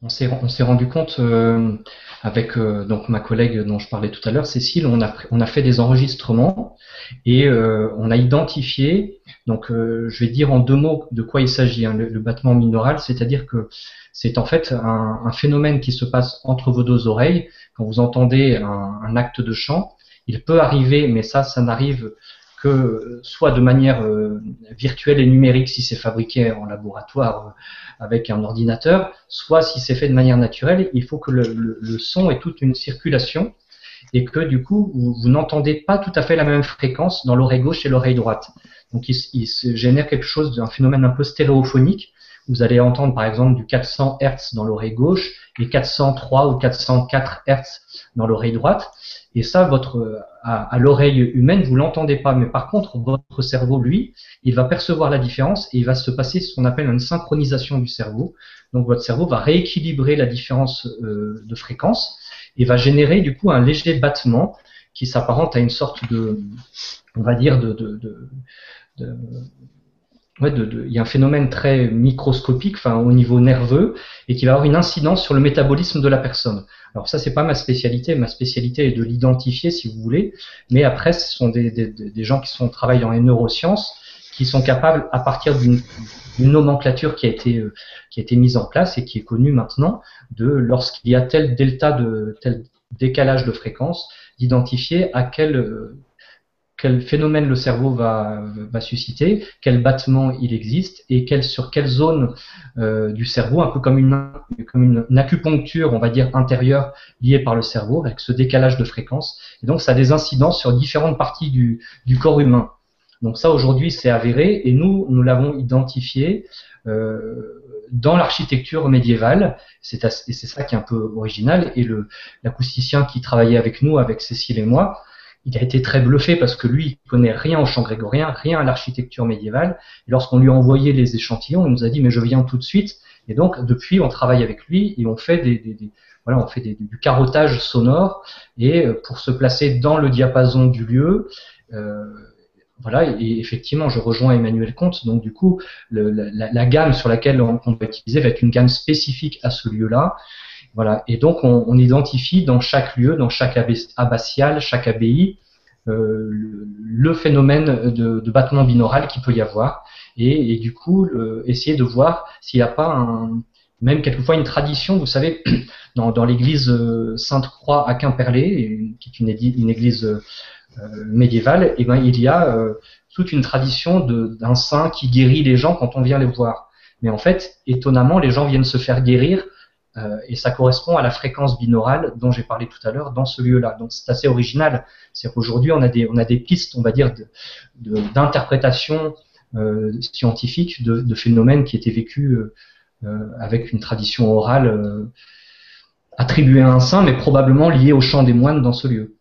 On s'est rendu compte avec donc ma collègue dont je parlais tout à l'heure, Cécile, on a fait des enregistrements et on a identifié. Donc, je vais dire en deux mots de quoi il s'agit. Hein, le battement binaural, c'est-à-dire que c'est en fait un phénomène qui se passe entre vos deux oreilles quand vous entendez un acte de chant. Il peut arriver, mais ça n'arrive que soit de manière virtuelle et numérique si c'est fabriqué en laboratoire avec un ordinateur, soit si c'est fait de manière naturelle, il faut que le son ait toute une circulation et que du coup vous n'entendez pas tout à fait la même fréquence dans l'oreille gauche et l'oreille droite. Donc il se génère quelque chose d'un phénomène un peu stéréophonique. Vous allez entendre par exemple du 400 Hz dans l'oreille gauche et 403 ou 404 Hz dans l'oreille droite. Et ça, à l'oreille humaine, vous l'entendez pas. Mais par contre, votre cerveau, lui, il va percevoir la différence et il va se passer ce qu'on appelle une synchronisation du cerveau. Donc votre cerveau va rééquilibrer la différence de fréquence et va générer du coup un léger battement qui s'apparente à une sorte de, on va dire, de ouais, il y a un phénomène très microscopique, enfin au niveau nerveux, et qui va avoir une incidence sur le métabolisme de la personne. Alors ça, c'est pas ma spécialité. Ma spécialité est de l'identifier, si vous voulez. Mais après, ce sont des gens travaillent dans les neurosciences, qui sont capables, à partir d'une nomenclature qui a été mise en place et qui est connue maintenant, de lorsqu'il y a tel décalage de fréquence, d'identifier à quel phénomène le cerveau va susciter, quel battement il existe et sur quelle zone du cerveau, un peu comme une acupuncture, on va dire, intérieure liée par le cerveau, avec ce décalage de fréquence. Et donc, ça a des incidences sur différentes parties du corps humain. Donc ça, aujourd'hui, c'est avéré et nous l'avons identifié dans l'architecture médiévale. Et c'est ça qui est un peu original. Et l'acousticien qui travaillait avec nous, avec Cécile et moi, il a été très bluffé parce que lui, il connaît rien au chant grégorien, rien à l'architecture médiévale. Et lorsqu'on lui a envoyé les échantillons, il nous a dit mais je viens tout de suite. Et donc depuis, on travaille avec lui et on fait voilà, on fait du carottage sonore et pour se placer dans le diapason du lieu. Euh, voilà, et effectivement, je rejoins Emmanuel Comte. Donc du coup, la gamme sur laquelle on va utiliser va être une gamme spécifique à ce lieu-là. Voilà. Et donc, on identifie dans chaque lieu, dans chaque abbatiale, chaque abbaye, le phénomène de battement binaural qu'il peut y avoir. Et du coup, essayer de voir s'il n'y a pas même quelquefois une tradition, vous savez, dans l'église Sainte-Croix à Quimperlé, qui est une église médiévale, et ben, il y a toute une tradition d'un saint qui guérit les gens quand on vient les voir. Mais en fait, étonnamment, les gens viennent se faire guérir et ça correspond à la fréquence binaurale dont j'ai parlé tout à l'heure dans ce lieu-là. Donc c'est assez original. C'est qu'aujourd'hui on a des pistes, on va dire, d'interprétation scientifique de phénomènes qui étaient vécus avec une tradition orale attribuée à un saint, mais probablement liée au chant des moines dans ce lieu.